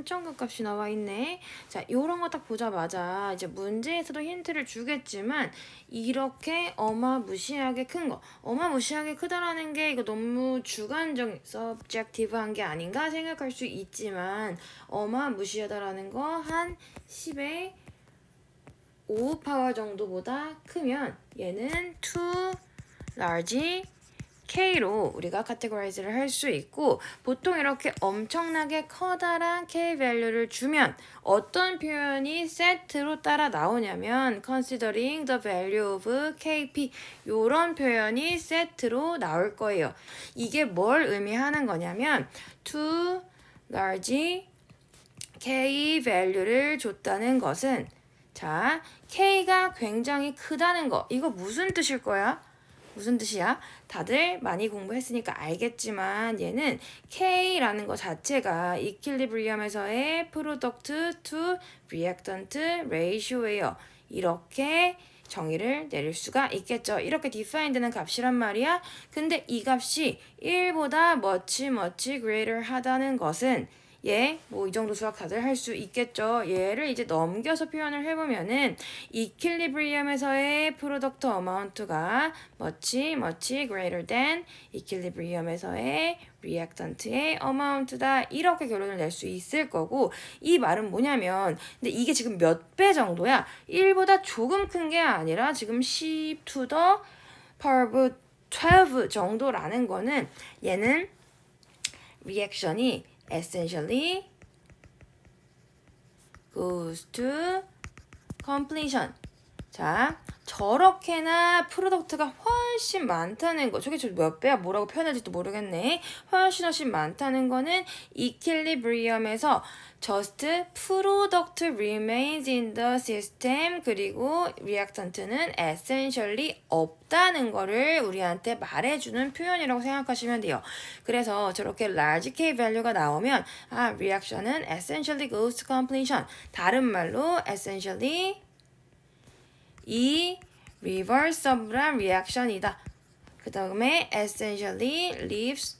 엄청 큰 값이 나와 있네. 자, 요런 거 딱 보자마자 이제 문제에서도 힌트를 주겠지만 이렇게 어마무시하게 큰 거, 어마무시하게 크다라는 게 이거 너무 주관적인, subjective한 게 아닌가 생각할 수 있지만 어마무시하다라는 거 한 10의 5 파워 정도보다 크면 얘는 too large K로 우리가 categorize를 할 수 있고, 보통 이렇게 엄청나게 커다란 K value를 주면 어떤 표현이 set로 따라 나오냐면 considering the value of KP 요런 표현이 set로 나올 거예요. 이게 뭘 의미하는 거냐면 too large K value를 줬다는 것은, 자, K가 굉장히 크다는 거, 이거 무슨 뜻일 거야? 무슨 뜻이야? 다들 많이 공부했으니까 알겠지만 얘는 K라는 거 자체가 equilibrium에서의 product to reactant ratio예요. 이렇게 정의를 내릴 수가 있겠죠. 이렇게 define 되는 값이란 말이야. 근데 이 값이 1보다 much greater 하다는 것은 뭐 이 정도 수학 다들 할 수 있겠죠. 얘를 이제 넘겨서 표현을 해보면은 equilibrium에서의 product amount가 much greater than equilibrium에서의 reactant의 amount다. 이렇게 결론을 낼 수 있을 거고, 이 말은 뭐냐면, 근데 이게 지금 몇 배 정도야? 1보다 조금 큰 게 아니라 지금 10 to the power 12 정도라는 거는 얘는 리액션이 essentially goes to completion. 자, 저렇게나 프로덕트가 훨씬 많다는 거, 저게 몇 배야 뭐라고 표현할지도 모르겠네. 훨씬 많다는 거는 equilibrium에서 just product remains in the system, 그리고 reactant는 essentially 없다는 거를 우리한테 말해주는 표현이라고 생각하시면 돼요. 그래서 저렇게 large K value가 나오면 reaction은 essentially goes to completion. 다른 말로 essentially 이 reversible한 reaction이다. 그 다음에 essentially leaves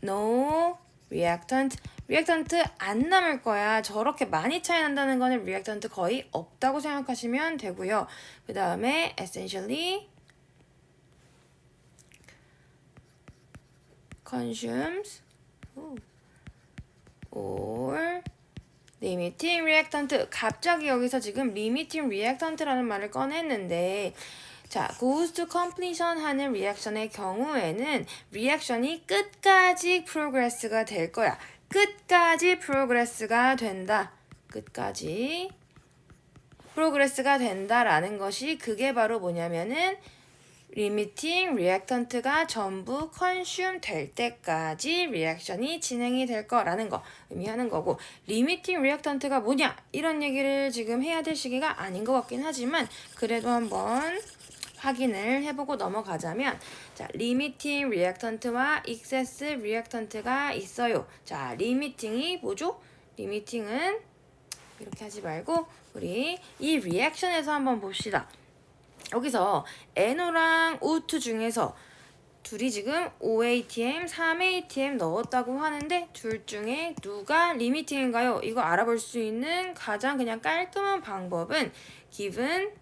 no reactant. reactant 안 남을 거야. 저렇게 많이 차이 난다는 거는 reactant 거의 없다고 생각하시면 되고요. 그 다음에 essentially consumes or limiting reactant. 갑자기 여기서 지금 limiting reactant라는 말을 꺼냈는데, 자, goes to completion 하는 리액션의 경우에는 리액션이 끝까지 progress가 될 거야. 끝까지 progress가 된다. 끝까지 progress가 된다라는 것이, 그게 바로 뭐냐면은 limiting reactant가 전부 consume 될 때까지 리액션이 진행이 될 거라는 거 의미하는 거고, limiting reactant가 뭐냐? 이런 얘기를 지금 해야 될 시기가 아닌 것 같긴 하지만 그래도 한번 확인을 해보고 넘어가자면, 자, limiting reactant와 excess reactant가 있어요. 자, limiting이 뭐죠? limiting은 이렇게 하지 말고 우리 이 리액션에서 한번 봅시다. 여기서 NO랑 O2 중에서 둘이 지금 5ATM, 3ATM 넣었다고 하는데 둘 중에 누가 리미팅인가요? 이거 알아볼 수 있는 가장 그냥 깔끔한 방법은 given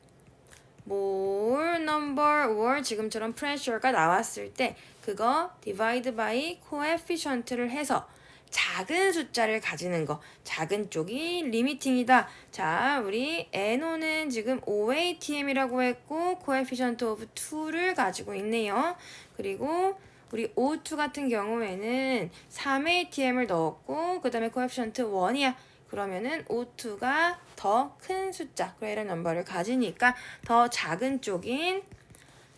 mole number or 지금처럼 pressure가 나왔을 때 그거 divide by coefficient를 해서 작은 숫자를 가지는 거, 작은 쪽이 리미팅이다. 자, 우리 NO는 지금 5ATM이라고 했고 coefficient of 2를 가지고 있네요. 그리고 우리 O2 같은 경우에는 3ATM을 넣었고 그 다음에 coefficient 1이야. 그러면은 O2가 더 큰 숫자, greater number를 가지니까 더 작은 쪽인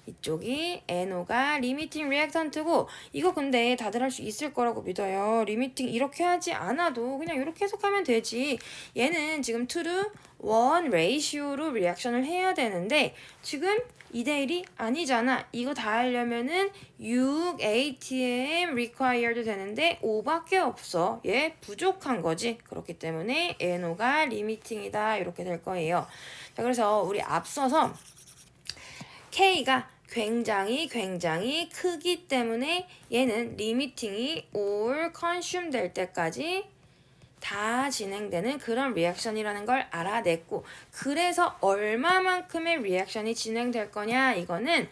이쪽이 NO가 리미팅 리액턴트고, 이거 근데 다들 할 수 있을 거라고 믿어요. 리미팅 이렇게 하지 않아도 그냥 이렇게 해석하면 되지. 얘는 지금 2to 1 레이시오로 리액션을 해야 되는데 지금 2대1이 아니잖아. 이거 다 하려면은 6 ATM required 되는데 5밖에 없어. 얘 부족한 거지. 그렇기 때문에 NO가 리미팅이다. 이렇게 될 거예요. 자, 그래서 우리 앞서서 K가 굉장히 크기 때문에 얘는 리미팅이 all consume 될 때까지 다 진행되는 그런 리액션이라는 걸 알아냈고, 그래서 얼마만큼의 리액션이 진행될 거냐, 이거는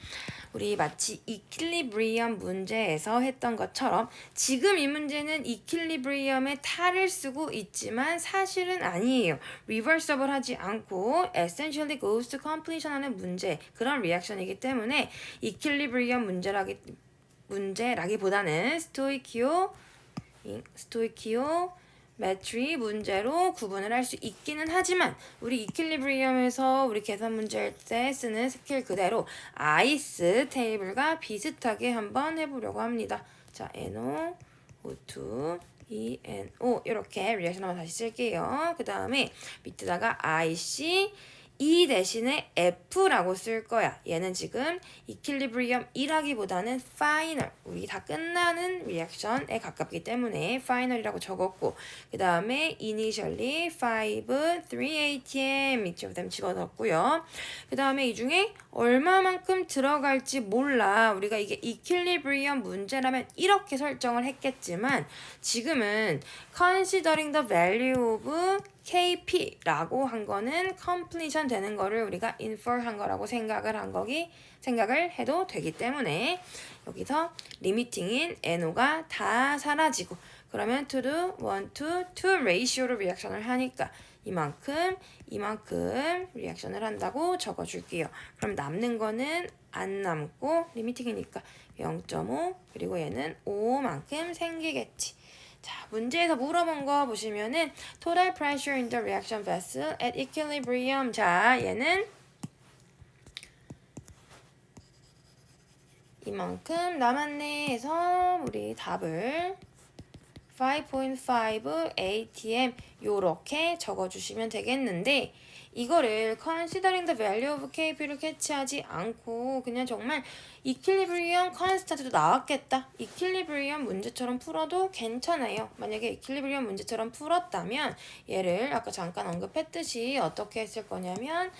우리 마치 이퀄리브리엄 문제에서 했던 것처럼 지금 이 문제는 이퀄리브리엄의 탈을 쓰고 있지만 사실은 아니에요. 리버서블 하지 않고 essentially goes to completion 하는 문제, 그런 리액션이기 때문에 이퀄리브리엄 문제라기보다는 스토이키오 매트리 문제로 구분을 할 수 있기는 하지만 우리 이퀄리브리엄에서 우리 계산 문제할 때 쓰는 스킬 그대로 아이스 테이블과 비슷하게 한번 해보려고 합니다. 자, NO, O2, ENO 이렇게 리액션 한번 다시 쓸게요. 그 다음에 밑에다가 IC E 대신에 F라고 쓸 거야. 얘는 지금 이퀄리브리엄 1하기보다는 파이널, 우리 다 끝나는 리액션에 가깝기 때문에 파이널이라고 적었고, 그 다음에 initially 5, 3 ATM each of them 집어넣었고요. 그 다음에 이 중에 얼마만큼 들어갈지 몰라. 우리가 이게 이퀄리브리엄 문제라면 이렇게 설정을 했겠지만 지금은 considering the value of KP라고 한 거는 completion 되는 거를 우리가 infer 한 거라고 생각을 해도 되기 때문에 여기서 리미팅인 NO가 다 사라지고, 그러면 to the 1 to 2 ratio로 리액션을 하니까 이만큼 리액션을 한다고 적어줄게요. 그럼 남는 거는 안 남고 리미팅이니까 0.5 그리고 얘는 5만큼 생기겠지. 자, 문제에서 물어본 거 보시면은 total pressure in the reaction vessel at equilibrium. 자, 얘는 이만큼 남았네 해서 우리 답을 5.5 atm 요렇게 적어주시면 되겠는데, 이거를 considering the value of kp를 캐치하지 않고 그냥 정말 equilibrium constant도 나왔겠다, equilibrium 문제처럼 풀어도 괜찮아요. 만약에 equilibrium 문제처럼 풀었다면 얘를 아까 잠깐 언급했듯이 어떻게 했을 거냐면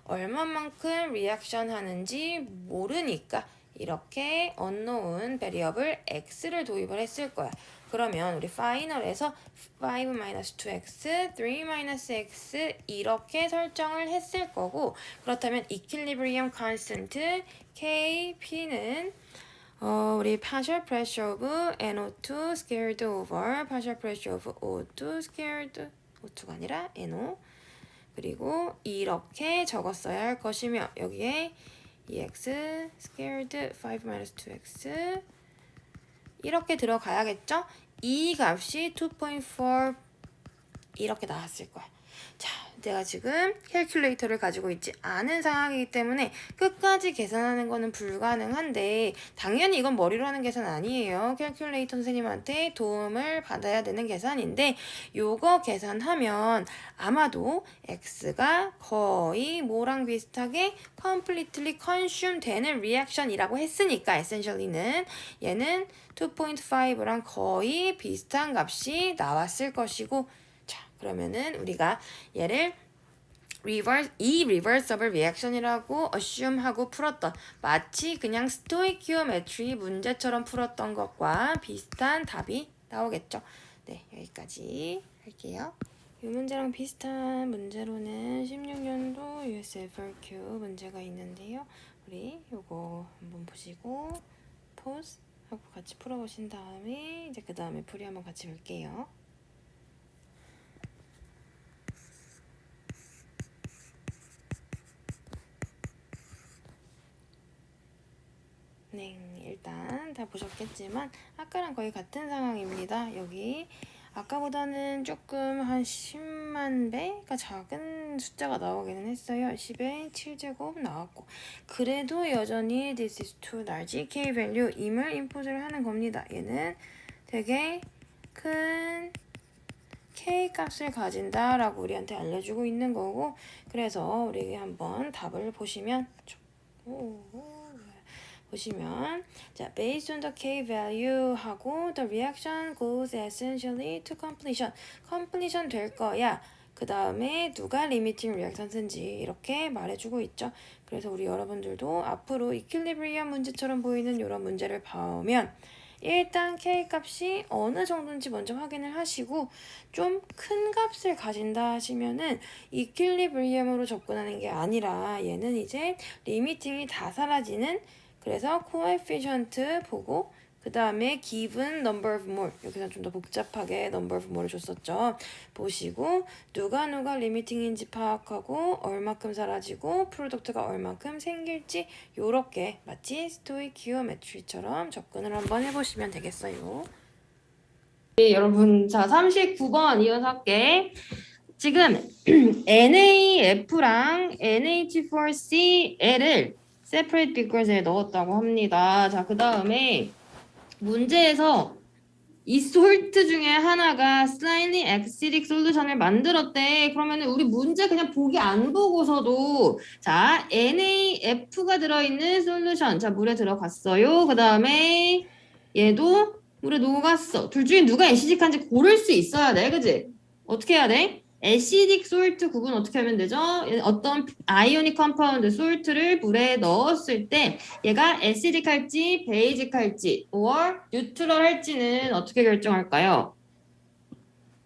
얼마만큼 리액션 하는지 모르니까 이렇게 unknown variable x를 도입을 했을 거야. 그러면 우리 파이널에서 5-2x, 3-x 이렇게 설정을 했을 거고, 그렇다면 equilibrium constant KP는 우리 partial pressure of NO2 squared over partial pressure of O2 squared, O2가 아니라 NO, 그리고 이렇게 적었어야 할 것이며 여기에 EX squared 5-2x 이렇게 들어가야겠죠? 이 값이 2.4 이렇게 나왔을 거야. 자, 내가 지금 캘큘레이터를 가지고 있지 않은 상황이기 때문에 끝까지 계산하는 거는 불가능한데, 당연히 이건 머리로 하는 계산 아니에요. 캘큘레이터 선생님한테 도움을 받아야 되는 계산인데, 요거 계산하면 아마도 x가 거의 뭐랑 비슷하게 completely consume 되는 reaction이라고 했으니까 essentially는 얘는 2.5랑 거의 비슷한 값이 나왔을 것이고, 그러면은 우리가 얘를 reversible reaction이라고 assume하고 풀었던, 마치 그냥 스토이키오메트리 문제처럼 풀었던 것과 비슷한 답이 나오겠죠. 네, 여기까지 할게요. 이 문제랑 비슷한 문제로는 16년도 USFRQ 문제가 있는데요. 우리 요거 한번 보시고 pause 하고 같이 풀어보신 다음에 이제 그 다음에 풀이 한번 같이 볼게요. 네, 일단 다 보셨겠지만 아까랑 거의 같은 상황입니다. 여기 아까보다는 조금 한 10만 배가 작은 숫자가 나오기는 했어요. 10의 7제곱 나왔고, 그래도 여전히 this is too large k value임을 인풋을 하는 겁니다. 얘는 되게 큰 k 값을 가진다라고 우리한테 알려주고 있는 거고, 그래서 우리 한번 답을 보시면 자, based on the k value 하고 the reaction goes essentially to completion. completion 될 거야. 그 다음에 누가 limiting reactance인지 이렇게 말해주고 있죠. 그래서 우리 여러분들도 앞으로 equilibrium 문제처럼 보이는 이런 문제를 봐오면 일단 K 값이 어느 정도인지 먼저 확인을 하시고 좀 큰 값을 가진다 하시면은 이퀄리브리엄으로 접근하는 게 아니라 얘는 이제 리미팅이 다 사라지는 그래서 코에피션트 보고 그 다음에 given number of more 여기서 좀 더 복잡하게 number of more를 줬었죠. 보시고 누가 리미팅인지 파악하고 얼마큼 사라지고 프로덕트가 얼마큼 생길지 요렇게 마치 스토이키오메트리처럼 접근을 한번 해보시면 되겠어요. 네, 여러분 자 39번 이어서 할게. 지금 NAF랑 NH4CL을 separate pictures에 넣었다고 합니다. 자, 그 다음에 문제에서 이 솔트 중에 하나가 slightly acidic 솔루션을 만들었대. 그러면 우리 문제 그냥 보기 안 보고서도 자 NaF가 들어있는 솔루션 자 물에 들어갔어요. 그 다음에 얘도 물에 녹았어. 둘 중에 누가 애시딕한지 고를 수 있어야 돼. 그지? 어떻게 해야 돼? 애시딕 솔트 구분 어떻게 하면 되죠? 어떤 아이오닉 컴파운드 솔트를 물에 넣었을 때 얘가 애시딕 할지 베이직 할지 or 뉴트럴 할지는 어떻게 결정할까요?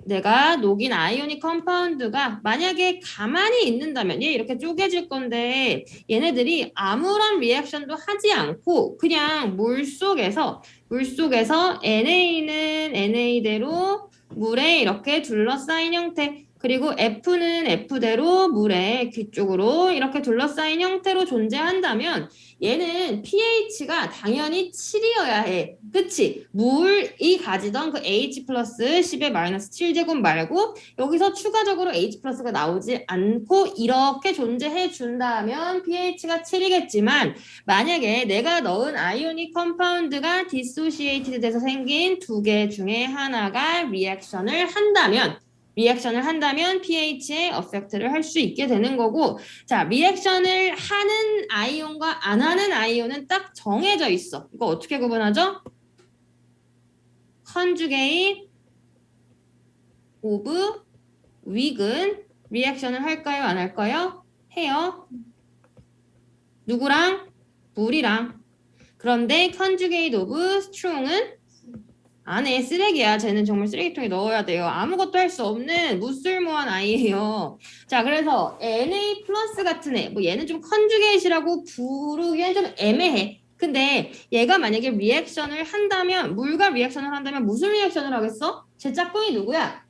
내가 녹인 아이오닉 컴파운드가 만약에 가만히 있는다면 얘 이렇게 쪼개질 건데 얘네들이 아무런 리액션도 하지 않고 그냥 물속에서 NA는 NA대로 물에 이렇게 둘러싸인 형태 그리고 F는 F대로 물에 귀 쪽으로 이렇게 둘러싸인 형태로 존재한다면 얘는 pH가 당연히 7이어야 해. 그치? 물이 가지던 그 H 플러스 10의 마이너스 7제곱 말고 여기서 추가적으로 H 플러스가 나오지 않고 이렇게 존재해 준다면 pH가 7이겠지만 만약에 내가 넣은 아이오닉 컴파운드가 디소시에이티드 돼서 생긴 두 개 중에 하나가 리액션을 한다면 pH에 어펙트를 할 수 있게 되는 거고 자 리액션을 하는 아이온과 안 하는 아이온은 딱 정해져 있어. 이거 어떻게 구분하죠? conjugate of weak은 리액션을 할까요? 안 할까요? 해요. 누구랑? 물이랑. 그런데 conjugate of strong은 안에 쓰레기야. 쟤는 정말 쓰레기통에 넣어야 돼요. 아무것도 할 수 없는 무쓸모한 아이예요. 자, 그래서 Na 플러스 같은 애, 뭐 얘는 좀 컨주게이트라고 부르기엔 좀 애매해. 근데 얘가 만약에 리액션을 한다면, 물과 리액션을 한다면 무슨 리액션을 하겠어? 제 짝꿍이 누구야?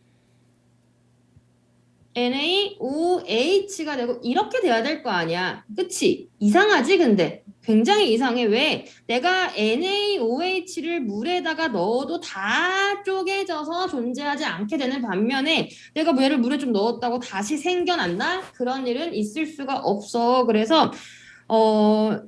NaOH가 되고 이렇게 돼야 될 거 아니야. 그치? 이상하지 근데? 굉장히 이상해. 왜? 내가 NaOH를 물에다가 넣어도 다 쪼개져서 존재하지 않게 되는 반면에 내가 얘를 물에 좀 넣었다고 다시 생겨난다? 그런 일은 있을 수가 없어. 그래서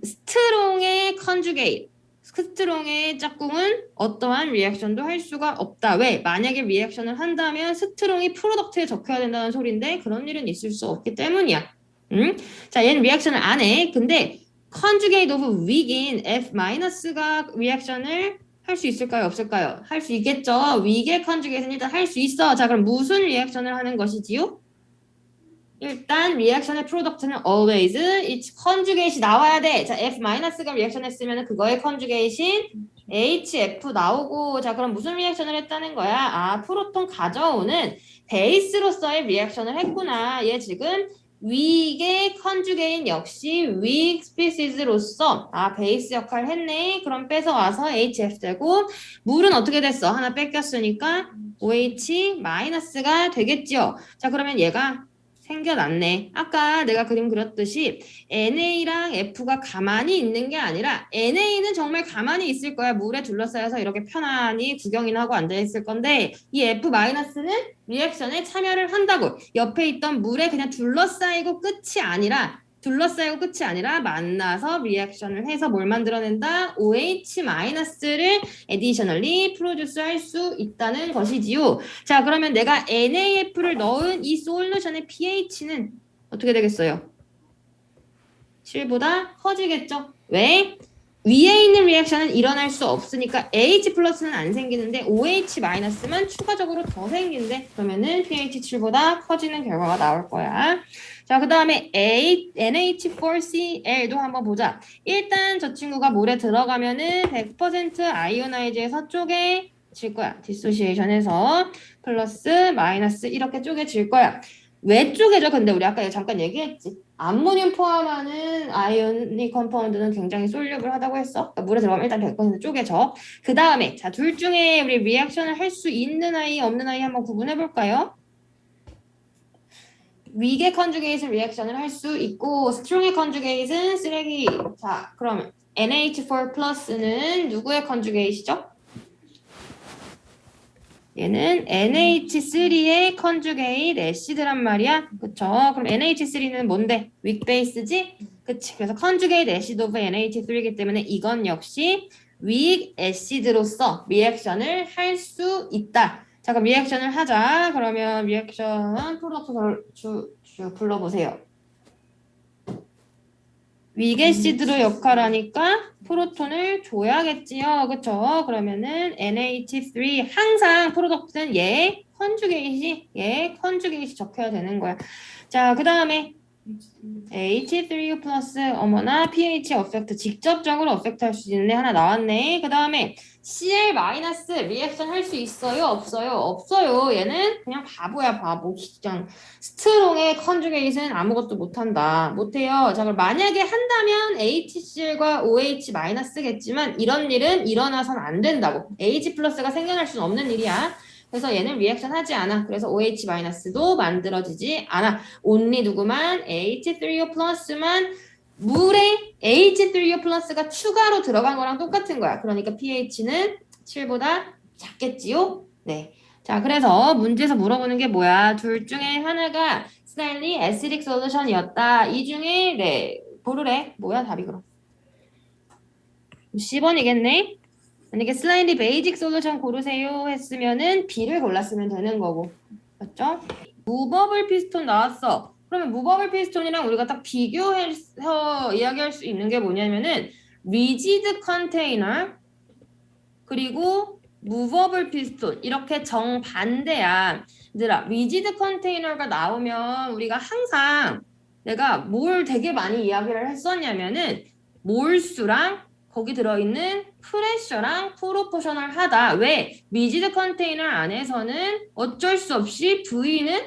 스트롱의 컨주게이트 스트롱의 짝꿍은 어떠한 리액션도 할 수가 없다. 왜? 만약에 리액션을 한다면 스트롱이 프로덕트에 적혀야 된다는 소리인데 그런 일은 있을 수 없기 때문이야. 자, 얘는 리액션을 안 해. 근데 conjugate of weak인 F-가 리액션을 할 수 있을까요? 없을까요? 할 수 있겠죠. weak의 conjugate는 일단 할 수 있어. 자, 그럼 무슨 리액션을 하는 것이지요? 일단 리액션의 프로덕트는 always its conjugate이 나와야 돼. 자, F-가 리액션 했으면 그거의 conjugate인 HF 나오고 자, 그럼 무슨 리액션을 했다는 거야? 아, 프로톤 가져오는 베이스로서의 리액션을 했구나. 얘 지금 weak의 conjugate 역시 weak species로서 베이스 역할을 했네. 그럼 뺏어와서 HF 되고 물은 어떻게 됐어? 하나 뺏겼으니까 OH-가 되겠죠. 자, 그러면 얘가 생겨났네. 아까 내가 그림 그렸듯이 NA랑 F가 가만히 있는 게 아니라 NA는 정말 가만히 있을 거야. 물에 둘러싸여서 이렇게 편안히 구경이나 하고 앉아있을 건데 이 F-는 리액션에 참여를 한다고. 옆에 있던 물에 그냥 둘러싸이고 끝이 아니라 만나서 리액션을 해서 뭘 만들어낸다? OH-를 additionally produce 할 수 있다는 것이지요. 자, 그러면 내가 NaF를 넣은 이 솔루션의 pH는 어떻게 되겠어요? 7보다 커지겠죠? 왜? 위에 있는 리액션은 일어날 수 없으니까 H 플러스는 안 생기는데 OH-만 추가적으로 더 생긴대. 그러면은 pH 7보다 커지는 결과가 나올 거야. 자, 그 다음에 NH4Cl도 한번 보자. 일단 저 친구가 물에 들어가면은 100% 아이오나이즈해서 쪼개질 거야. 디소시에이션해서 플러스 마이너스 이렇게 쪼개질 거야. 왜 쪼개져? 근데 우리 아까 잠깐 얘기했지. 암모늄 포함하는 아이오닉 컴파운드는 굉장히 솔유블하다고 했어. 그러니까 물에 들어가면 일단 100% 쪼개져. 그 다음에 자, 둘 중에 우리 리액션을 할 수 있는 아이, 없는 아이 한번 구분해 볼까요? 위계 컨주게이트 리액션을 할 수 있고 스트롱의 컨주게이트는 쓰레기. 자, 그러면 NH4 플러스는 누구의 컨주게이트죠? 얘는 NH3의 컨주게이트 애시드란 말이야. 그쵸? 그럼 NH3는 뭔데? 윅베이스지? 그치? 그래서 컨주게이트 애시드 오브 NH3이기 때문에 이건 역시 윅 애시드로서 리액션을 할 수 있다. 자, 그럼 리액션을 하자. 그러면 리액션 프로덕트 불러보세요. 윅애시드로 역할하니까 프로톤을 줘야겠지요. 그쵸? 그러면은 NH3 항상 프로덕트는 얘 컨주게이시 적혀야 되는 거야. 자, 그 다음에 H3U 플러스 어머나 pH 어펙트 직접적으로 어펙트 할 수 있는 애 하나 나왔네. 그 다음에 Cl 마이너스 리액션 할 수 있어요? 없어요? 없어요. 얘는 그냥 바보야 바보. 그냥 스트롱의 컨주게이트는 아무것도 못한다. 못해요. 자, 그럼 만약에 한다면 HCl과 OH 마이너스겠지만 이런 일은 일어나선 안 된다고. H 플러스가 생겨날 수는 없는 일이야. 그래서 얘는 리액션 하지 않아. 그래서 OH-도 만들어지지 않아. only 누구만? H3O 플러스만 물에 H3O 플러스가 추가로 들어간 거랑 똑같은 거야. 그러니까 pH는 7보다 작겠지요? 네. 자, 그래서 문제에서 물어보는 게 뭐야? 둘 중에 하나가 slightly acidic solution이었다. 이 중에 네, 고르래. 뭐야 답이 그럼? 10번이겠네? 만약에 슬라이드 베이직 솔루션 고르세요 했으면은 B를 골랐으면 되는 거고. 맞죠? 무버블 피스톤 나왔어. 그러면 무버블 피스톤이랑 우리가 딱 비교해서 이야기할 수 있는 게 뭐냐면은 리지드 컨테이너 그리고 무버블 피스톤 이렇게 정반대야. 얘들아, 리지드 컨테이너가 나오면 우리가 항상 내가 뭘 되게 많이 이야기를 했었냐면은 몰수랑 거기 들어있는 프레셔랑 프로포셔널하다. 왜? 리지드 컨테이너 안에서는 어쩔 수 없이 V는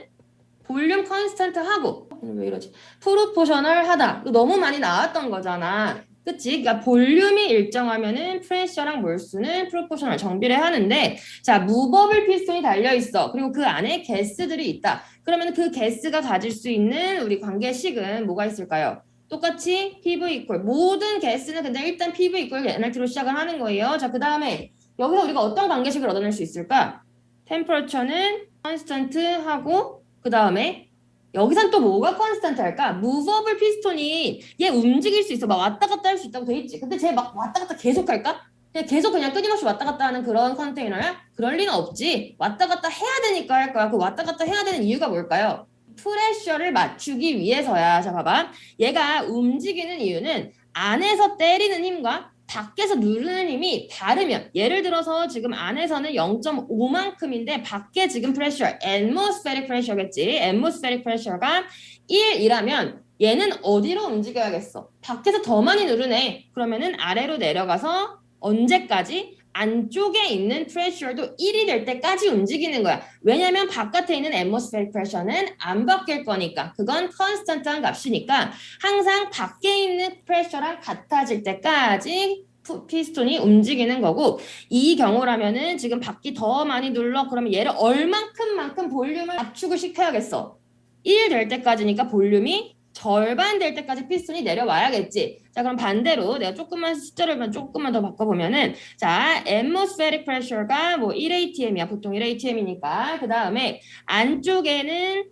볼륨 컨스턴트 하고 왜 이러지? 프로포셔널하다. 너무 많이 나왔던 거잖아. 그치? 그러니까 볼륨이 일정하면은 프레셔랑 몰수는 프로포셔널 정비를 하는데 자, 무버블 피스톤이 달려있어. 그리고 그 안에 가스들이 있다. 그러면 그 가스가 가질 수 있는 우리 관계식은 뭐가 있을까요? 똑같이 PV 이퀄. 모든 가스는 근데 일단 PV 이퀄 NRT로 시작을 하는 거예요. 자, 그 다음에 여기서 우리가 어떤 관계식을 얻어낼 수 있을까? 템퍼러처는 컨스턴트 하고 그 다음에 여기선 또 뭐가 컨스턴트 할까? 무버블 피스톤이 얘 움직일 수 있어. 막 왔다 갔다 할 수 있다고 돼 있지. 근데 쟤 막 왔다 갔다 계속 할까? 그냥 계속 그냥 끊임없이 왔다 갔다 하는 그런 컨테이너야? 그럴 리는 없지. 왔다 갔다 해야 되니까 할 거야. 그 왔다 갔다 해야 되는 이유가 뭘까요? 프레셔를 맞추기 위해서야. 자, 봐봐. 얘가 움직이는 이유는 안에서 때리는 힘과 밖에서 누르는 힘이 다르면 예를 들어서 지금 안에서는 0.5만큼인데 밖에 지금 프레셔 atmospheric pressure겠지. atmospheric pressure가 1이라면 얘는 어디로 움직여야겠어? 밖에서 더 많이 누르네. 그러면은 아래로 내려가서 언제까지? 안쪽에 있는 프레셔도 1이 될 때까지 움직이는 거야. 왜냐면 바깥에 있는 atmospheric pressure는 안 바뀔 거니까. 그건 constant한 값이니까 항상 밖에 있는 프레셔랑 같아질 때까지 피스톤이 움직이는 거고 이 경우라면은 지금 바퀴 더 많이 눌러 그러면 얘를 얼만큼만큼 볼륨을 압축을 시켜야겠어. 1 될 때까지니까 볼륨이 절반 될 때까지 피스톤이 내려와야겠지. 자, 그럼 반대로 내가 조금만 숫자를 조금만 더 바꿔보면은 자, atmospheric pressure가 뭐 1atm이야. 보통 1atm이니까. 그 다음에 안쪽에는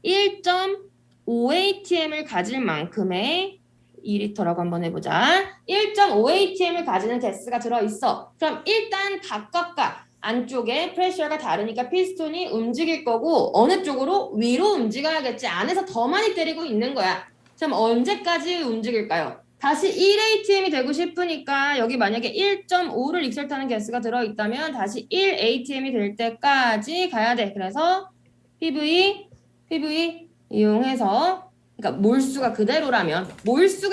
1.5atm을 가질 만큼의 2리터라고 한번 해보자. 1.5atm을 가지는 가스가 들어있어. 그럼 일단 바깥과 안쪽에 프레셔가 다르니까 피스톤이 움직일 거고 어느 쪽으로? 위로 움직여야겠지. 안에서 더 많이 때리고 있는 거야. 그럼 언제까지 움직일까요? 다시 1atm이 되고 싶으니까 여기 만약에 1.5를 익설트하는 가스가 들어있다면 다시 1atm이 될 때까지 가야 돼. 그래서 PV 이용해서 그러니까 몰수가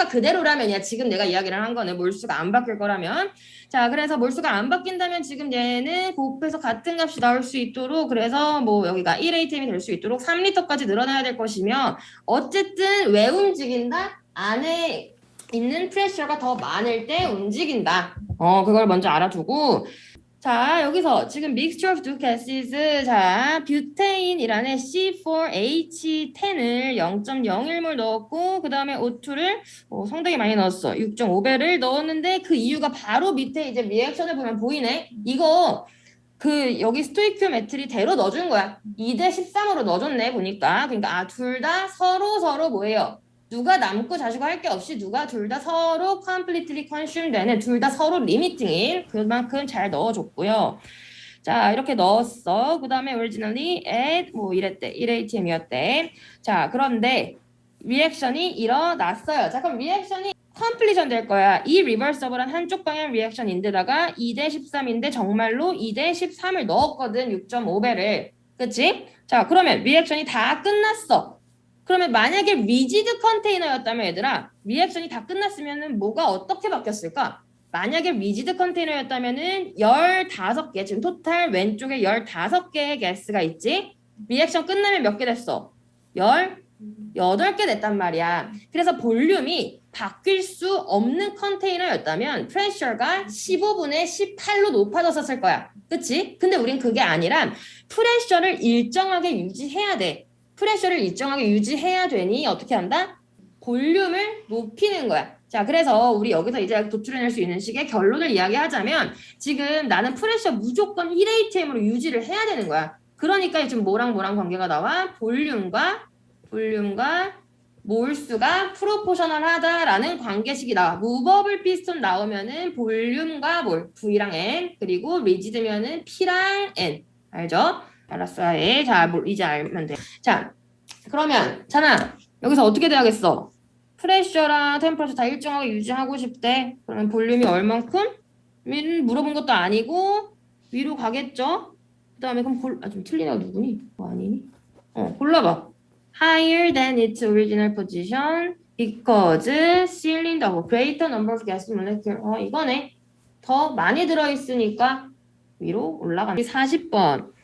그대로라면이야. 지금 내가 이야기를 한 거는 몰수가 안 바뀔 거라면. 자, 그래서 몰수가 안 바뀐다면 지금 얘는 곱해서 같은 값이 나올 수 있도록 그래서 뭐 여기가 1ATM이 될 수 있도록 3리터까지 늘어나야 될 것이며 어쨌든 왜 움직인다? 안에 있는 프레셔가 더 많을 때 움직인다. 그걸 먼저 알아두고 자, 여기서 지금 mixture of two gases, 자, 뷰테인이라는 C4H10을 0.01몰 넣었고, 그 다음에 O2를 상당히 많이 넣었어. 6.5배를 넣었는데 그 이유가 바로 밑에 이제 리액션을 보면 보이네. 이거 여기 스토이키오메트리 대로 넣어준 거야. 2대 13으로 넣어줬네, 보니까. 그러니까, 둘 다 서로 뭐예요? 누가 남고 자시고 할 게 없이 둘 다 서로 completely consume 되는, 둘 다 서로 리미팅인 그만큼 잘 넣어줬고요. 자, 이렇게 넣었어. 그 다음에 originally at, 이랬대. 1ATM이었대. 자, 그런데 리액션이 일어났어요. 자, 그럼 리액션이 컴플리션 될 거야. 이 리버서블한 한쪽 방향 리액션인데다가 2대 13인데 정말로 2대 13을 넣었거든. 6.5배를. 그치? 자, 그러면 리액션이 다 끝났어. 그러면 만약에 리지드 컨테이너였다면 얘들아, 리액션이 다 끝났으면은 뭐가 어떻게 바뀌었을까? 만약에 리지드 컨테이너였다면은 15개, 지금 토탈 왼쪽에 15개의 가스가 있지? 리액션 끝나면 몇 개 됐어? 18개 됐단 말이야. 그래서 볼륨이 바뀔 수 없는 컨테이너였다면 프레셔가 15분의 18로 높아졌었을 거야. 그치? 근데 우린 그게 아니라 프레셔를 일정하게 유지해야 돼. 프레셔를 일정하게 유지해야 되니 어떻게 한다? 볼륨을 높이는 거야. 자, 그래서 우리 여기서 이제 도출해낼 수 있는 식의 결론을 이야기하자면 지금 나는 프레셔 무조건 1ATM으로 유지를 해야 되는 거야. 그러니까 지금 뭐랑 관계가 나와? 볼륨과 몰수가 프로포셔널하다라는 관계식이 나와. 무버블 피스톤 나오면은 볼륨과 몰, V랑 N, 그리고 리지드면은 P랑 N. 알죠? 알았어야 해. 자, 이제 알면 돼. 자, 그러면 자나 여기서 어떻게 돼야겠어? 프레셔랑 템퍼러처 다 일정하게 유지하고 싶대. 그러면 볼륨이 얼만큼? 물어본 것도 아니고 위로 가겠죠? 그 다음에 그럼 좀 틀리다 누구니? 아니니? 골라봐. Higher than its original position because cylinder greater number of gas molecules. 이거네. 더 많이 들어있으니까 위로 올라가는 40번.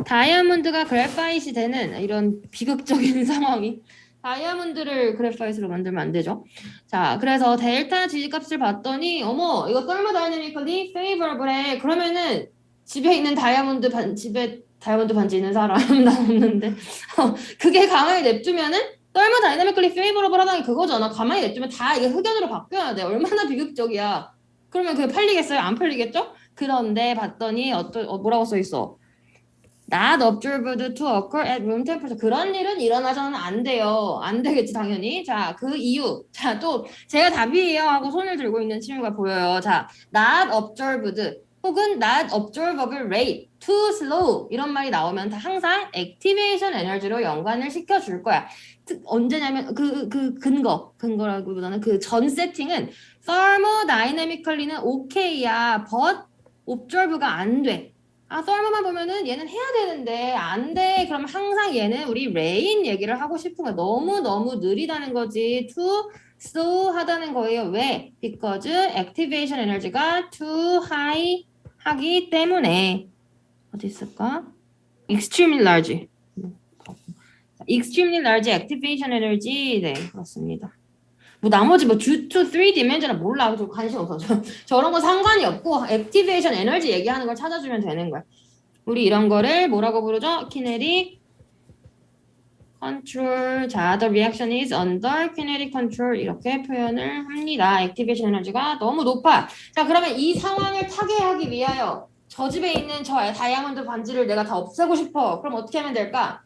다이아몬드가 그래파이트이 되는 이런 비극적인 상황이 다이아몬드를 그래파이트로 만들면 안 되죠. 자, 그래서 델타 지값을 봤더니 어머 이거 thermodynamically favorable해. 그러면은 집에 다이아몬드 반지 있는 사람 나 없는데 그게 가만히 냅두면은 thermodynamically favorable 하다는 게 그거잖아. 가만히 냅두면 다 이게 흑연으로 바뀌어야 돼. 얼마나 비극적이야. 그러면 그게 팔리겠어요? 안 팔리겠죠? 그런데 봤더니 뭐라고 써 있어? Not observed to occur at room temperature. 그런 일은 일어나서는 안 돼요. 안 되겠지 당연히. 자, 그 이유. 자, 또 제가 답이에요 하고 손을 들고 있는 친구가 보여요. 자, not observed 혹은 not observable rate, too slow 이런 말이 나오면 다 항상 activation 에너지로 연관을 시켜줄 거야. 언제냐면 근거라기보다는 그 전 세팅은 thermodynamically는 오케이야. but observe가 안 돼. 썰물만 보면은 얘는 해야 되는데 안 돼. 그럼 항상 얘는 우리 레인 얘기를 하고 싶은 거야. 너무 느리다는 거지. too slow 하다는 거예요. 왜? because activation 에너지가 too high 하기 때문에. 어디 있을까? extremely large. extremely large activation energy. 네, 그렇습니다. 나머지 due to 3dimensional 몰라. 저 관심 없어. 저런 거 상관이 없고 액티베이션 에너지 얘기하는 걸 찾아주면 되는 거야. 우리 이런 거를 뭐라고 부르죠? kinetic control. 자, the reaction is under kinetic control 이렇게 표현을 합니다. 액티베이션 에너지가 너무 높아. 자, 그러면 이 상황을 타개하기 위하여 저 집에 있는 저 다이아몬드 반지를 내가 다 없애고 싶어. 그럼 어떻게 하면 될까?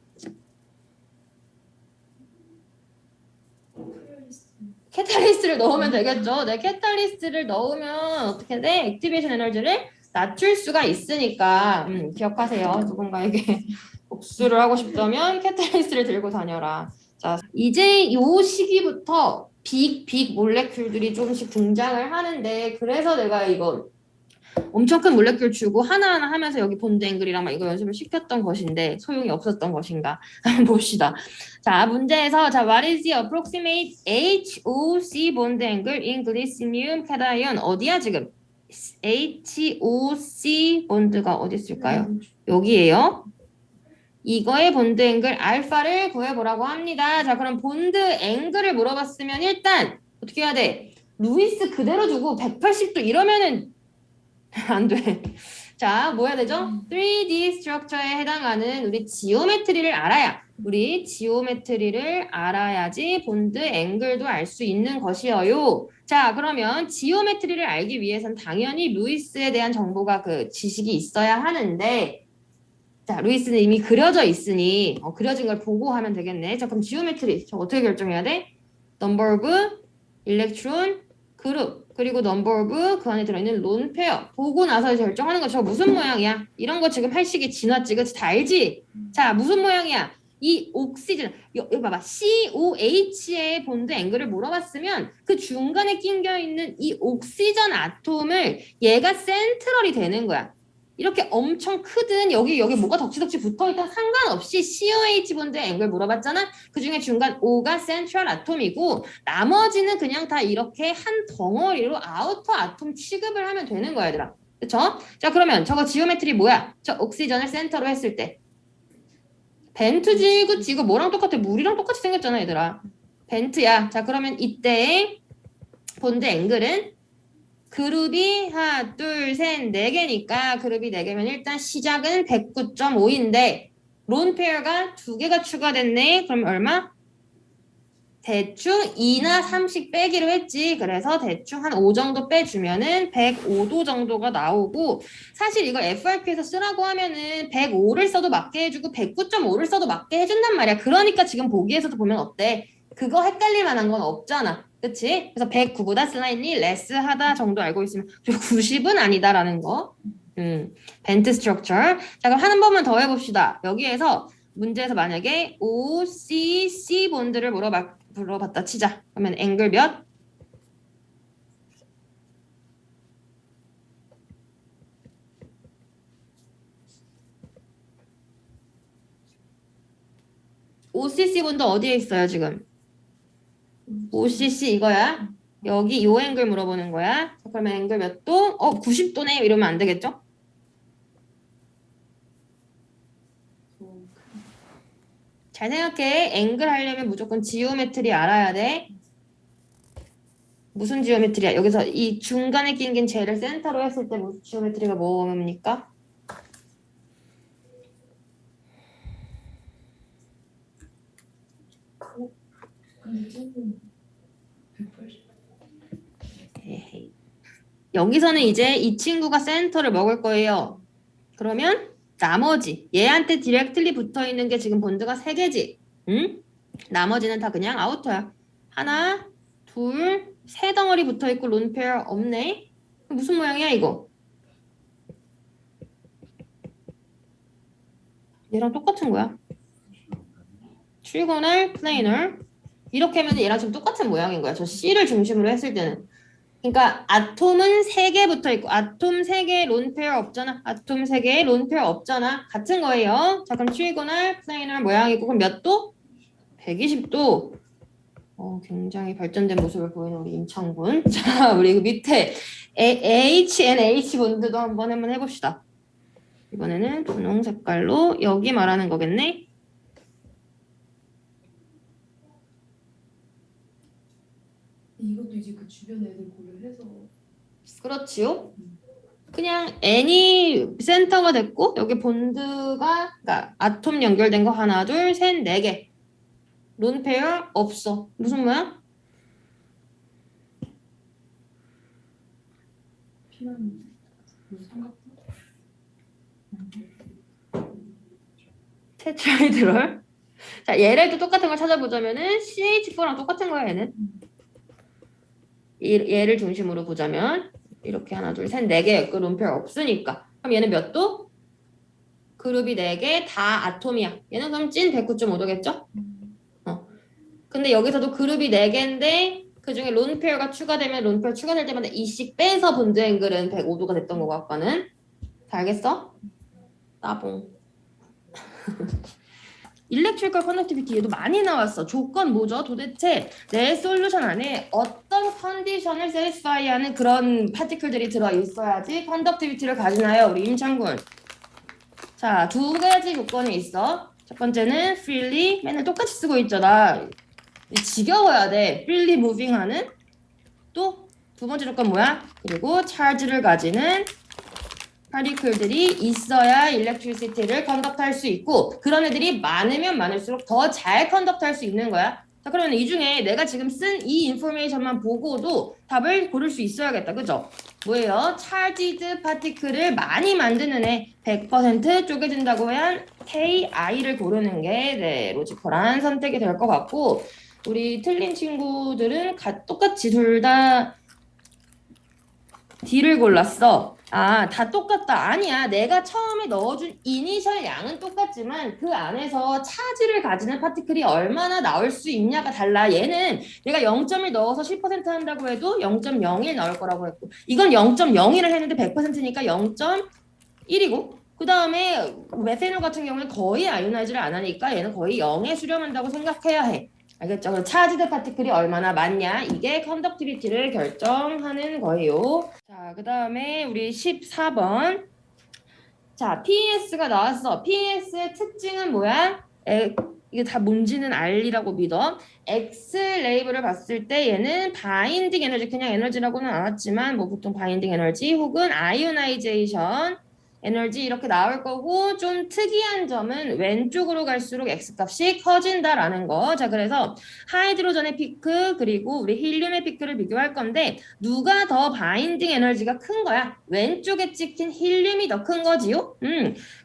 캐탈리스트를 넣으면 되겠죠. 네, 캐탈리스트를 넣으면 어떻게 돼? 액티베이션 에너지를 낮출 수가 있으니까 기억하세요. 누군가에게 복수를 하고 싶다면 캐탈리스트를 들고 다녀라. 자, 이제 이 시기부터 빅 몰레큘들이 조금씩 등장을 하는데 그래서 내가 이거 엄청 큰 몰레큘 주고 하나하나 하면서 여기 본드 앵글이랑 막 이거 연습을 시켰던 것인데 소용이 없었던 것인가? 한번 봅시다. 자, 문제에서 자, what is the approximate HOC bond angle in glycinium cation? 어디야 지금? HOC 본드가 어디 있을까요? 여기에요. 이거의 본드 앵글 알파를 구해보라고 합니다. 자, 그럼 본드 앵글을 물어봤으면 일단 어떻게 해야 돼? 루이스 그대로 두고 180도 이러면은 안 돼. 자, 뭐 해야 되죠? 3D 스트럭처에 해당하는 우리 지오메트리를 알아야 우리 지오메트리를 알아야지 본드 앵글도 알 수 있는 것이어요. 자, 그러면 지오메트리를 알기 위해선 당연히 루이스에 대한 정보가 그 지식이 있어야 하는데 자, 루이스는 이미 그려져 있으니 그려진 걸 보고 하면 되겠네. 자, 그럼 지오메트리 저 어떻게 결정해야 돼? 넘버 오브 일렉트론 그룹 그리고 넘버 오브 그 안에 들어있는 론 페어 보고 나서 결정하는 거. 저거 무슨 모양이야? 이런 거 지금 할 시기 지났지, 그치? 다 알지? 자, 무슨 모양이야? 이 옥시즌 여기 봐봐, COH의 본드 앵글을 물어봤으면 그 중간에 낑겨 있는 이 옥시전 아톰을 얘가 센트럴이 되는 거야. 이렇게 엄청 크든 여기 뭐가 덕지덕지 붙어있다 상관없이 COH 본드 앵글 물어봤잖아. 그 중에 중간 O가 센트럴 아톰이고 나머지는 그냥 다 이렇게 한 덩어리로 아우터 아톰 취급을 하면 되는 거야, 얘들아. 그쵸? 자, 그러면 저거 지오메트리 뭐야? 저 옥시전을 센터로 했을 때 벤트지, 그치? 이거 뭐랑 똑같아? 물이랑 똑같이 생겼잖아, 얘들아. 벤트야. 자, 그러면 이때의 본드 앵글은 그룹이 하나, 둘, 셋, 네 개니까 그룹이 네 개면 일단 시작은 109.5인데 론 페어가 두 개가 추가됐네. 그럼 얼마? 대충 2나 30 빼기로 했지. 그래서 대충 한 5 정도 빼주면은 105도 정도가 나오고 사실 이걸 FRQ에서 쓰라고 하면은 105를 써도 맞게 해주고 109.5를 써도 맞게 해준단 말이야. 그러니까 지금 보기에서도 보면 어때? 그거 헷갈릴 만한 건 없잖아. 그치? 그래서 109보다 slightly less 하다 정도 알고 있으면 90은 아니다라는 거. 벤트 스트럭처. 자, 그럼 한 번만 더 해봅시다. 여기에서 문제에서 만약에 OCC 본드를 물어봤다 치자. 그러면 앵글 몇? OCC 본드 어디에 있어요 지금? OCC 이거야. 여기 요 앵글 물어보는 거야. 자, 그러면 앵글 몇 도? 90도네 이러면 안 되겠죠? 잘 생각해. 앵글 하려면 무조건 지오메트리 알아야 돼. 무슨 지오메트리야? 여기서 이 중간에 낀 쟤를 센터로 했을 때 무슨 지오메트리가 뭡니까? 에헤이. 여기서는 이제 이 친구가 센터를 먹을 거예요. 그러면 나머지 얘한테 디렉틀리 붙어있는 게 지금 본드가 3개지. 응? 나머지는 다 그냥 아우터야. 하나, 둘, 세 덩어리 붙어있고 론페어 없네. 무슨 모양이야 이거? 얘랑 똑같은 거야. 트리고널, 플레이널. 이렇게 하면 얘랑 지금 똑같은 모양인 거야. 저 C를 중심으로 했을 때는. 그러니까 아톰은 3개 붙어있고 아톰 3개 론페어 없잖아. 아톰 3개 론페어 없잖아. 같은 거예요. 자, 그럼 트리고널, 플레이널 모양이고 그럼 몇 도? 120도. 굉장히 발전된 모습을 보이는 우리 임창군. 자, 우리 그 밑에 HNH 본드도 한번 해봅시다. 이번에는 분홍 색깔로 여기 말하는 거겠네. 이것도 이제 그 주변 애들 고려해서 그렇지요. 그냥 N이 센터가 됐고 여기 본드가 그러니까 아톰 연결된 거 하나, 둘, 셋, 4개. 론페어 없어. 무슨 모양? 피난 삼각형 테트라이드럴. 자, 얘를 똑같은 걸 찾아보자면은 CH4랑 똑같은 거야, 얘는. 얘를 중심으로 보자면 이렇게 하나, 둘, 셋, 4개 그 론페어 없으니까. 그럼 얘는 몇 도? 그룹이 4개 다 아톰이야. 얘는 그럼 찐 109.5도겠죠? 근데 여기서도 그룹이 4개인데 그 중에 론페어가 추가되면 론페어 추가될 때마다 2씩 빼서 본드 앵글은 105도가 됐던 거고 아까는. 다 알겠어? 따봉. 일렉트리컬 컨덕티비티 얘도 많이 나왔어. 조건 뭐죠? 도대체 내 솔루션 안에 어떤 컨디션을 세리스파이하는 그런 파티클들이 들어 있어야지 컨덕티비티를 가지나요? 우리 임창군. 자, 두 가지 조건이 있어. 첫 번째는 freely 맨날 똑같이 쓰고 있잖아. 지겨워야 돼. freely moving 하는. 또 두 번째 조건 뭐야? 그리고 charge를 가지는 파티클들이 있어야 일렉트리시티를 컨덕트할 수 있고 그런 애들이 많으면 많을수록 더 잘 컨덕트할 수 있는 거야. 자, 그러면 이 중에 내가 지금 쓴 이 인포메이션만 보고도 답을 고를 수 있어야겠다. 그죠? 뭐예요? 차지드 파티클을 많이 만드는 애 100% 쪼개진다고 한 KI를 고르는 게 네, 로지컬한 선택이 될 것 같고 우리 틀린 친구들은 똑같이 둘 다 D를 골랐어. 아, 다 똑같다. 아니야. 내가 처음에 넣어준 이니셜 양은 똑같지만 그 안에서 차지를 가지는 파티클이 얼마나 나올 수 있냐가 달라. 얘는 내가 0.1 넣어서 10% 한다고 해도 0.01 나올 거라고 했고 이건 0.01을 했는데 100%니까 0.1이고 그 다음에 메세놀 같은 경우는 거의 아이오나이즈를 안 하니까 얘는 거의 0에 수렴한다고 생각해야 해. 알겠죠? 그럼 차지드 파티클이 얼마나 많냐 이게 컨덕티비티를 결정하는 거예요. 자, 그 다음에 우리 14번. 자, PES가 나왔어. PES의 특징은 뭐야? 이게 다 뭔지는 알리라고 믿어. X 레이블을 봤을 때 얘는 바인딩 에너지 그냥 에너지라고는 나왔지만 뭐 보통 바인딩 에너지 혹은 아이오나이제이션 에너지 이렇게 나올 거고 좀 특이한 점은 왼쪽으로 갈수록 X값이 커진다라는 거. 자, 그래서 하이드로전의 피크 그리고 우리 힐륨의 피크를 비교할 건데 누가 더 바인딩 에너지가 큰 거야? 왼쪽에 찍힌 힐륨이 더 큰 거지요?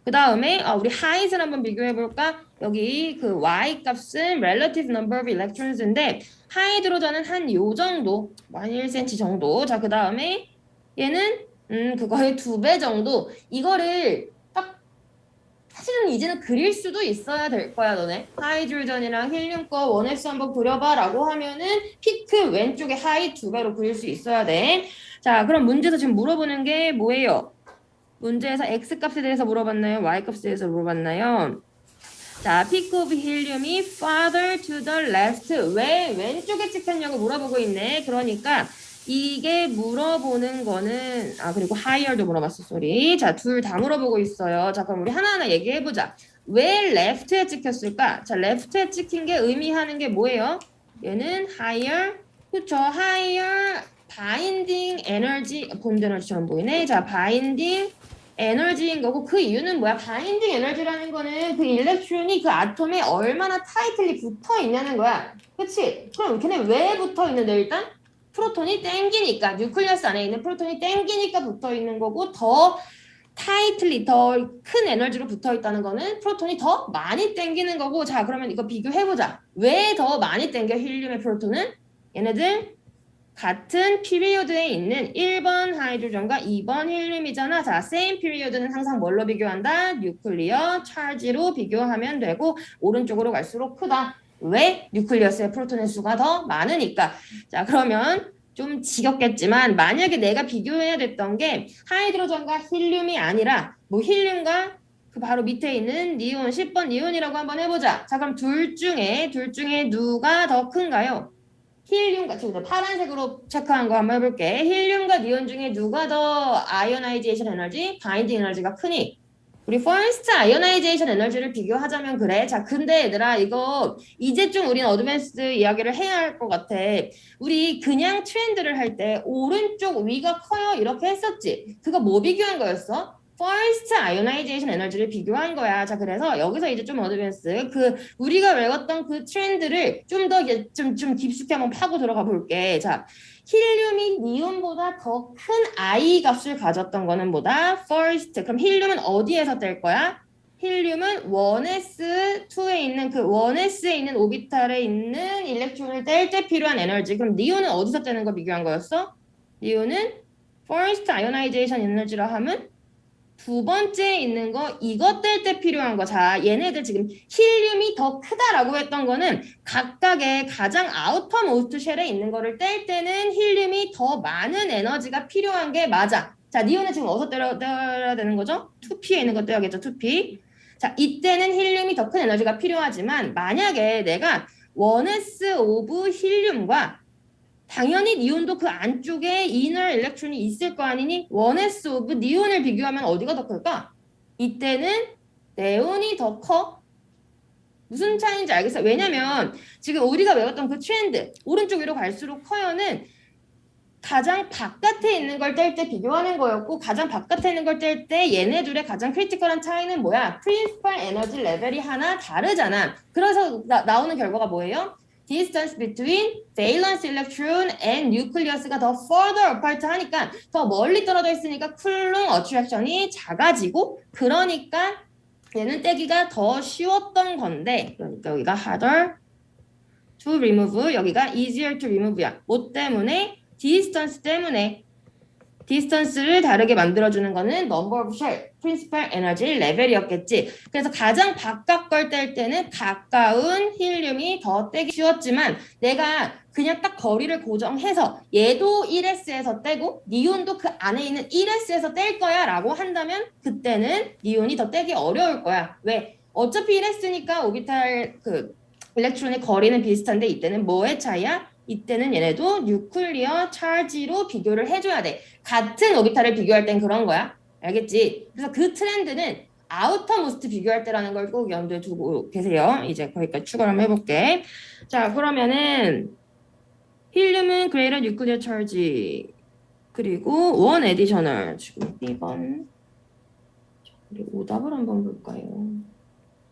그 다음에 우리 하이즈를 한번 비교해 볼까? 여기 그 Y 값은 relative number of electrons인데 하이드로전은 한 요 정도, 한 1cm 정도. 자, 그 다음에 얘는 그거의 2배 정도. 이거를 딱 사실은 이제는 그릴 수도 있어야 될 거야, 너네. 하이드로전이랑 힐륨 거 원S 한번 그려봐라고 하면은 피크 왼쪽에 하이 2배로 그릴 수 있어야 돼. 자, 그럼 문제에서 지금 물어보는 게 뭐예요? 문제에서 X 값에 대해서 물어봤나요? Y 값에 대해서 물어봤나요? 자, pick of 힐륨이 farther to the left. 왜 왼쪽에 찍혔냐고 물어보고 있네. 그러니까 이게 물어보는 거는 그리고 higher도 물어봤어. 쏘리. 자, 둘 다 물어보고 있어요. 자, 그럼 우리 하나하나 얘기해보자. 왜 left에 찍혔을까? 자, left에 찍힌 게 의미하는 게 뭐예요? 얘는 higher. 그쵸? higher binding energy. 본드 에너지처럼 보이네. 자, binding 에너지인 거고 그 이유는 뭐야? 바인딩 에너지라는 거는 그 일렉트론이 그 아톰에 얼마나 타이틀리 붙어 있냐는 거야. 그치? 그럼 걔네 왜 붙어 있는데 일단? 프로톤이 땡기니까 뉴클리어스 안에 있는 프로톤이 땡기니까 붙어 있는 거고 더 타이틀리 더 큰 에너지로 붙어 있다는 거는 프로톤이 더 많이 땡기는 거고 자 그러면 이거 비교해보자. 왜 더 많이 땡겨 힐륨의 프로톤은? 얘네들 같은 피리어드에 있는 1번 하이드로전과 2번 힐륨이잖아. 자, same 피리어드는 항상 뭘로 비교한다? 뉴클리어 차지로 비교하면 되고 오른쪽으로 갈수록 크다. 왜? 뉴클리어스의 프로톤의 수가 더 많으니까. 자, 그러면 좀 지겹겠지만 만약에 내가 비교해야 됐던 게 하이드로전과 힐륨이 아니라 뭐 힐륨과 그 바로 밑에 있는 니온 10번 니온이라고 한번 해보자. 자, 그럼 둘 중에 누가 더 큰가요? 힐륨과 지금 파란색으로 체크한 거 한번 해볼게. 힐륨과 니온 중에 누가 더 아이오나이제이션 에너지, 바인딩 에너지가 크니? 우리 퍼스트 아이오나이제이션 에너지를 비교하자면 그래. 자, 근데 얘들아 이거 이제 좀 우리는 어드밴스드 이야기를 해야 할 것 같아. 우리 그냥 트렌드를 할 때 오른쪽 위가 커요 이렇게 했었지. 그거 뭐 비교한 거였어? 퍼스트 아이오나이제이션 에너지를 비교한 거야. 자, 그래서 여기서 이제 좀 어드밴스 그 우리가 외웠던 그 트렌드를 좀 더 좀 깊숙이 한번 파고 들어가 볼게. 자, 힐륨이 니온보다 더 큰 I 값을 가졌던 거는 뭐다? first. 그럼 힐륨은 어디에서 뗄 거야? 힐륨은 1s2에 있는 그 1s에 있는 오비탈에 있는 일렉트론을 뗄 때 필요한 에너지. 그럼 니온은 어디서 떼는 거 비교한 거였어? 니온은 first ionization 에너지라 하면 두 번째에 있는 거 이것 뗄 때 필요한 거. 자, 얘네들 지금 힐륨이 더 크다라고 했던 거는 각각의 가장 아우터모스트 쉘에 있는 거를 뗄 때는 힐륨이 더 많은 에너지가 필요한 게 맞아. 자, 니온은 지금 어디서 떼야 되는 거죠? 2P에 있는 거 떼야겠죠, 2P. 자, 이때는 힐륨이 더 큰 에너지가 필요하지만 만약에 내가 1s 오브 힐륨과 당연히 니온도 그 안쪽에 이너 일렉트론이 있을 거 아니니 1s 오브 니온을 비교하면 어디가 더 클까? 이때는 네온이 더 커. 무슨 차이인지 알겠어요? 왜냐면 지금 우리가 외웠던 그 트렌드 오른쪽 위로 갈수록 커요는 가장 바깥에 있는 걸 뗄 때 비교하는 거였고 가장 바깥에 있는 걸 뗄 때 얘네 둘의 가장 크리티컬한 차이는 뭐야? 프린시펄 에너지 레벨이 하나 다르잖아. 그래서 나오는 결과가 뭐예요? Distance between valence electron and nucleus가 더 further apart 하니까 더 멀리 떨어져 있으니까 쿨롱 어트랙션이 작아지고 그러니까 얘는 떼기가 더 쉬웠던 건데 그러니까 여기가 harder to remove 여기가 easier to remove야. 뭐 때문에? 디스턴스 때문에 디스턴스를 다르게 만들어주는 거는 number of shell, principal energy 레벨이었겠지. 그래서 가장 바깥 걸 뗄 때는 가까운 힐륨이 더 떼기 쉬웠지만 내가 그냥 딱 거리를 고정해서 얘도 1s에서 떼고 니온도 그 안에 있는 1s에서 뗄 거야 라고 한다면 그때는 니온이 더 떼기 어려울 거야. 왜? 어차피 1s니까 오비탈 그 일렉트론의 거리는 비슷한데 이때는 뭐의 차이야? 이때는 얘네도 뉴클리어 차지로 비교를 해줘야 돼. 같은 오비탈을 비교할 땐 그런 거야. 알겠지? 그래서 그 트렌드는 아우터모스트 비교할 때라는 걸 꼭 염두에 두고 계세요. 이제 거기까지 추가를 한번 해볼게. 자, 그러면은 힐륨은 greater nuclear charge 그리고 one additional 지금 B번 그리고 오답을 한번 볼까요?